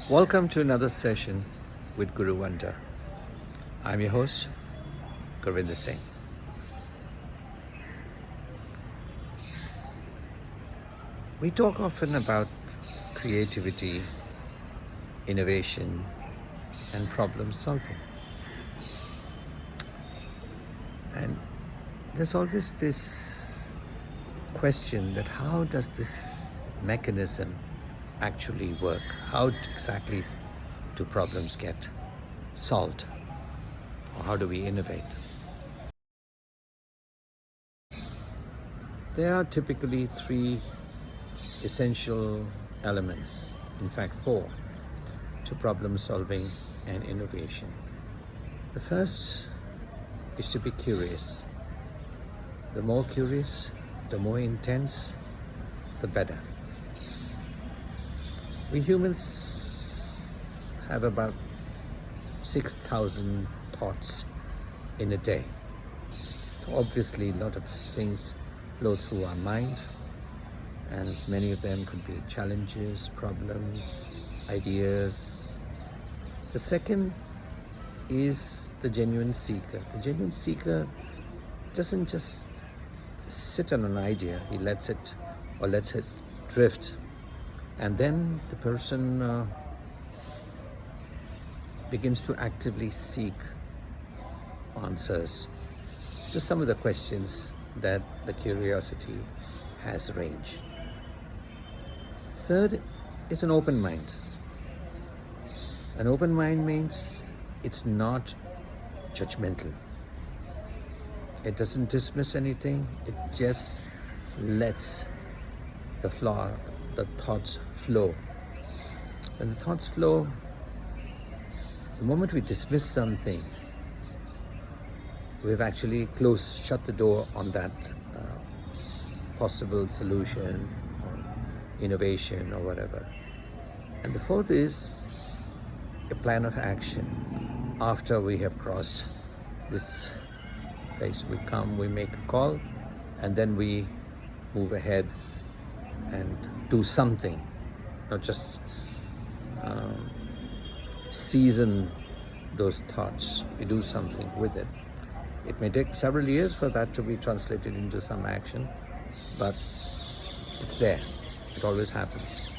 Welcome to another session with Guru Wonder. I'm your host, Gurvinder Singh. We talk often about creativity, innovation, and problem solving. And there's always this question that how does this mechanism actually work? How exactly do problems get solved? Or how do we innovate? There are typically three essential elements, in fact four, to problem solving and innovation. The first is to be curious. The more curious, the more intense, the better. We humans have about 6,000 thoughts in a day. So obviously, a lot of things flow through our mind, and many of them could be challenges, problems, ideas. The second is the genuine seeker. The genuine seeker doesn't just sit on an idea, he lets it drift. And then the person begins to actively seek answers to some of the questions that the curiosity has raised. Third is an open mind. An open mind means it's not judgmental. It doesn't dismiss anything, it just lets the thoughts flow. When the thoughts flow, the moment we dismiss something, we've actually shut the door on that possible solution or innovation or whatever. And the fourth is a plan of action. After we have crossed this place, we make a call, and then we move ahead and do something, not just season those thoughts. We do something with it. It may take several years for that to be translated into some action, but it's there. It always happens.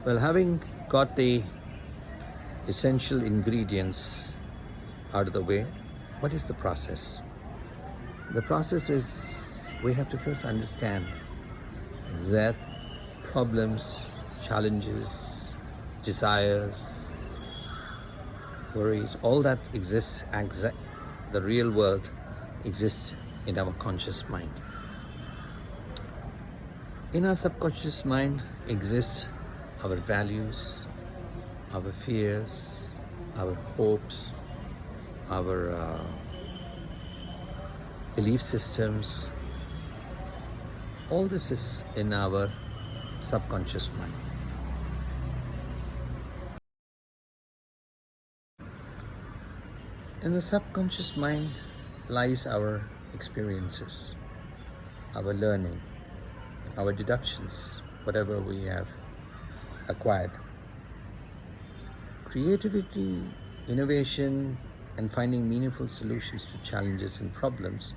Well, having got the essential ingredients out of the way, what is the process? The process is we have to first understand that problems, challenges, desires, worries, all that exists, the real world exists in our conscious mind. In our subconscious mind exist our values, our fears, our hopes, our belief systems. All this is in our subconscious mind. In the subconscious mind lies our experiences, our learning, our deductions, whatever we have acquired. Creativity, innovation, and finding meaningful solutions to challenges and problems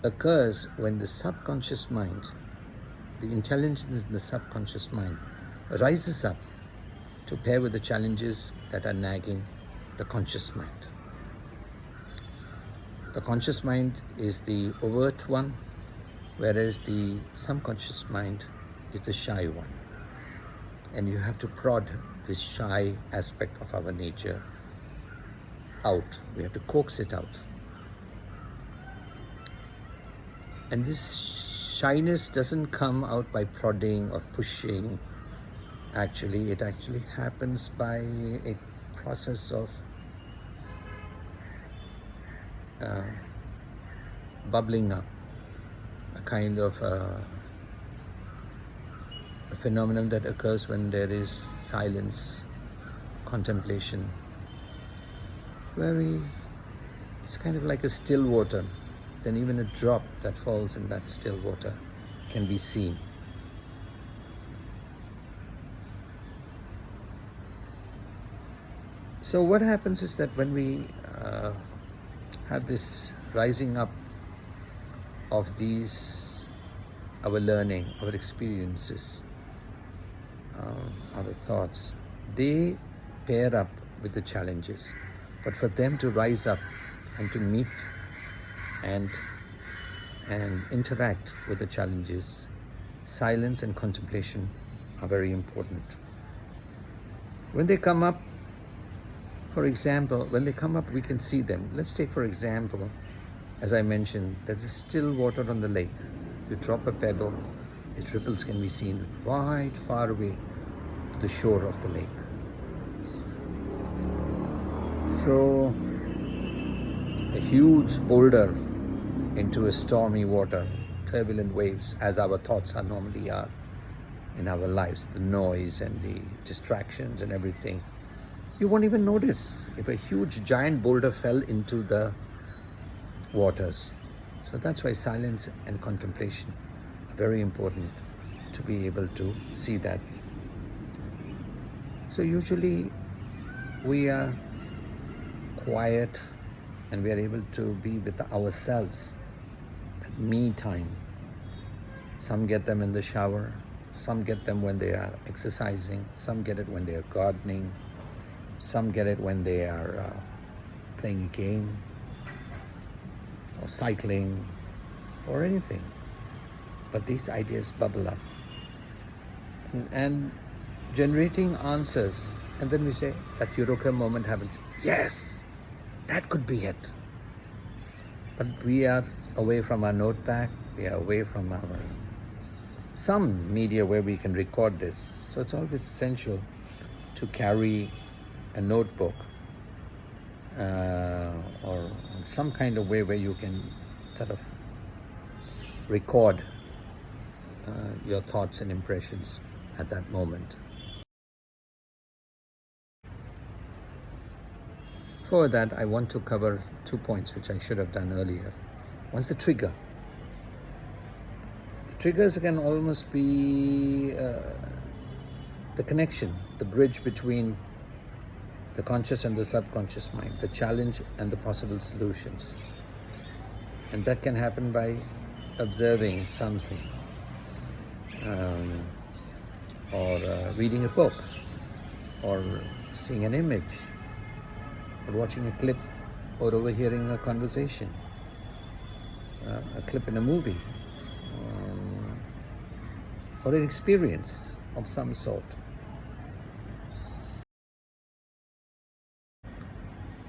occurs when the subconscious mind, the intelligence in the subconscious mind, rises up to pair with the challenges that are nagging the conscious mind. The conscious mind is the overt one, whereas the subconscious mind is the shy one. And you have to prod this shy aspect of our nature out. We have to coax it out. And this shyness doesn't come out by prodding or pushing. It actually happens by a process of bubbling up, a kind of a phenomenon that occurs when there is silence, contemplation, where it's kind of like a still water. Then even a drop that falls in that still water can be seen. So what happens is that when we have this rising up of these, our learning, our experiences, our thoughts, they pair up with the challenges. But for them to rise up and to meet and interact with the challenges, silence and contemplation are very important. When they come up, for example, when they come up, we can see them. Let's take, for example, as I mentioned, there's a still water on the lake. You drop a pebble, its ripples can be seen right far away to the shore of the lake. Throw a huge boulder into a stormy water, turbulent waves, as our thoughts normally are in our lives, the noise and the distractions and everything. You won't even notice if a huge giant boulder fell into the waters. So that's why silence and contemplation are very important, to be able to see that. So usually we are quiet and we are able to be with ourselves, that me time. Some get them in the shower, some get them when they are exercising, some get it when they are gardening, some get it when they are playing a game or cycling or anything. But these ideas bubble up and generating answers, and then we say that eureka moment happens. Yes, that could be it. But we are away from our notepad, we are away from some media where we can record this. So it's always essential to carry a notebook or some kind of way where you can sort of record your thoughts and impressions at that moment. For that, I want to cover 2 points which I should have done earlier. One's the trigger. The triggers can almost be the connection, the bridge between the conscious and the subconscious mind, the challenge and the possible solutions. And that can happen by observing something, or reading a book, or seeing an image, or watching a clip, or overhearing a conversation, a clip in a movie, or an experience of some sort.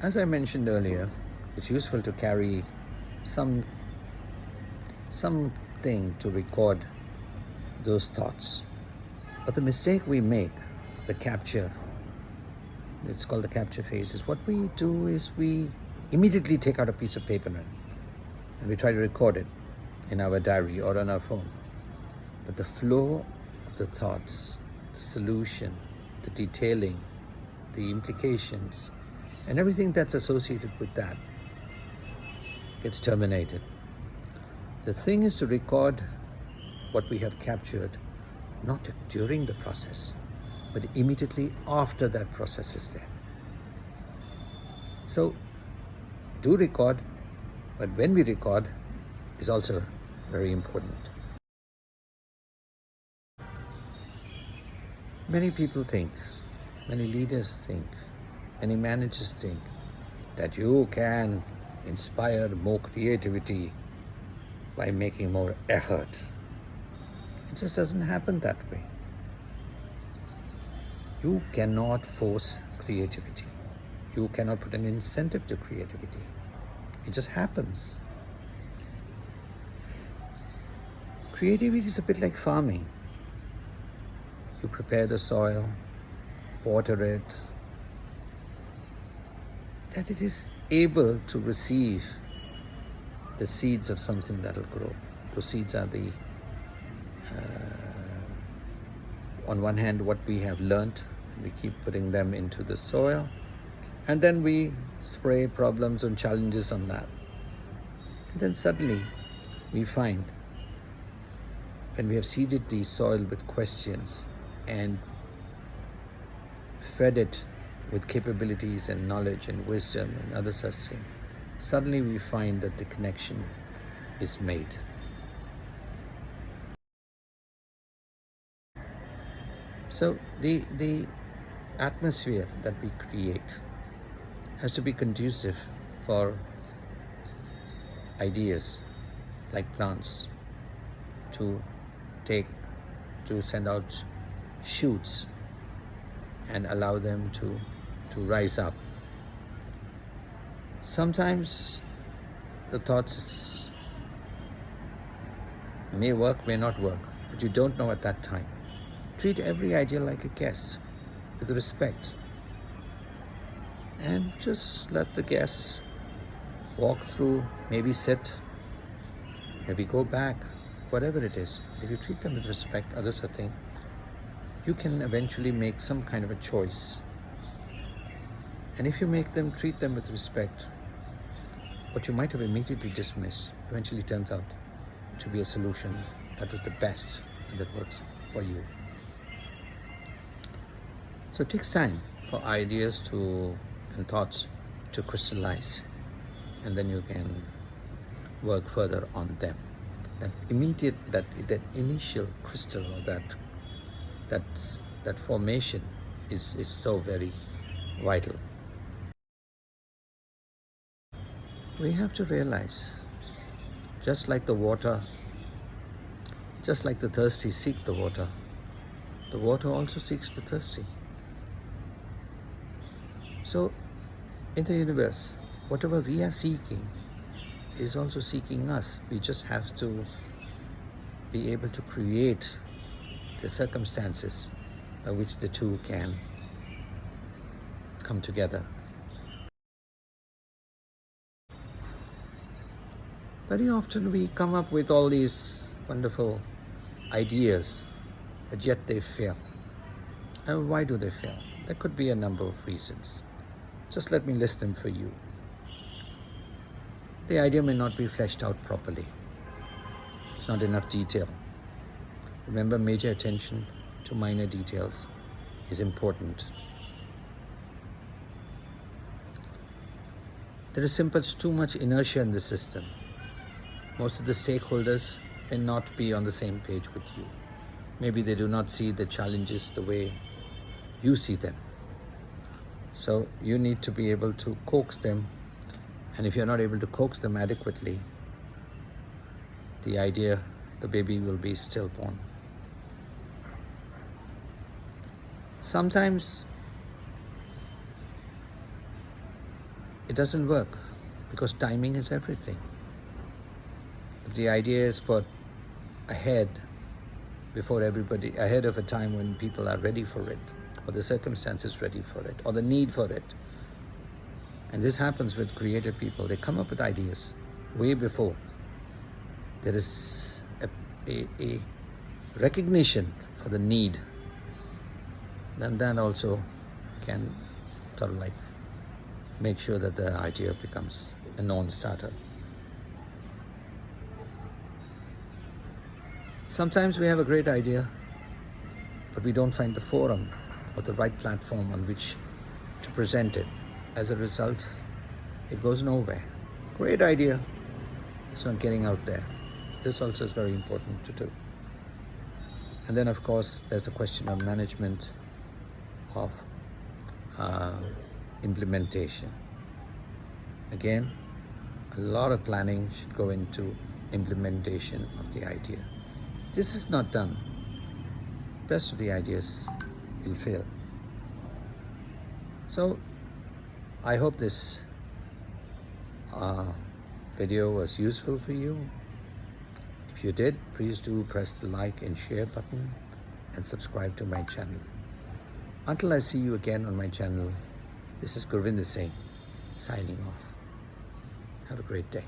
As I mentioned earlier, it's useful to carry something to record those thoughts. But the mistake we make, the capture, it's called the capture phase, is what we do is we immediately take out a piece of paper and we try to record it in our diary or on our phone. But the flow of the thoughts, the solution, the detailing, the implications, and everything that's associated with that gets terminated. The thing is to record what we have captured, not during the process, but immediately after that process is there. So do record, but when we record is also very important. Many people think, many leaders think, many managers think that you can inspire more creativity by making more effort. It just doesn't happen that way. You cannot force creativity. You cannot put an incentive to creativity. It just happens. Creativity is a bit like farming. You prepare the soil, water it, that it is able to receive the seeds of something that will grow. Those seeds are on one hand, what we have learnt, and we keep putting them into the soil, and then we spray problems and challenges on that. And then suddenly we find, when we have seeded the soil with questions and fed it with capabilities and knowledge and wisdom and other such things, suddenly we find that the connection is made. So the atmosphere that we create has to be conducive for ideas like plants to send out shoots and allow them to rise up. Sometimes the thoughts may work, may not work, but you don't know at that time. Treat every idea like a guest with respect, and just let the guests walk through, maybe sit, maybe go back, whatever it is. But if you treat them with respect, others are think, you can eventually make some kind of a choice. And if you treat them with respect, what you might have immediately dismissed eventually turns out to be a solution that was the best and that works for you. So it takes time for ideas and thoughts to crystallize, and then you can work further on them. That initial crystal, or that formation is so very vital. We have to realize, just like the thirsty seek the water also seeks the thirsty. So in the universe, whatever we are seeking is also seeking us. We just have to be able to create the circumstances by which the two can come together. Very often we come up with all these wonderful ideas, but yet they fail. And why do they fail? There could be a number of reasons. Just let me list them for you. The idea may not be fleshed out properly. It's not enough detail. Remember, major attention to minor details is important. There is simply too much inertia in the system. Most of the stakeholders may not be on the same page with you. Maybe they do not see the challenges the way you see them. So you need to be able to coax them, and if you're not able to coax them adequately, the baby will be stillborn. Sometimes it doesn't work because timing is everything. If the idea is put ahead of a time when people are ready for it, or the circumstances ready for it, or the need for it. And this happens with creative people. They come up with ideas way before there is a recognition for the need. Then that also can sort of like make sure that the idea becomes a non-starter. Sometimes we have a great idea, but we don't find the forum or the right platform on which to present it. As a result, it goes nowhere. Great idea, it's not getting out there. This also is very important to do. And then, of course, there's the question of management of implementation. Again, a lot of planning should go into implementation of the idea. If this is not done, the rest of the ideas will fail. So I hope this video was useful for you. If you did, please do press the like and share button and subscribe to my channel. Until I see you again on my channel, this is Gurvinder Singh signing off. Have a great day.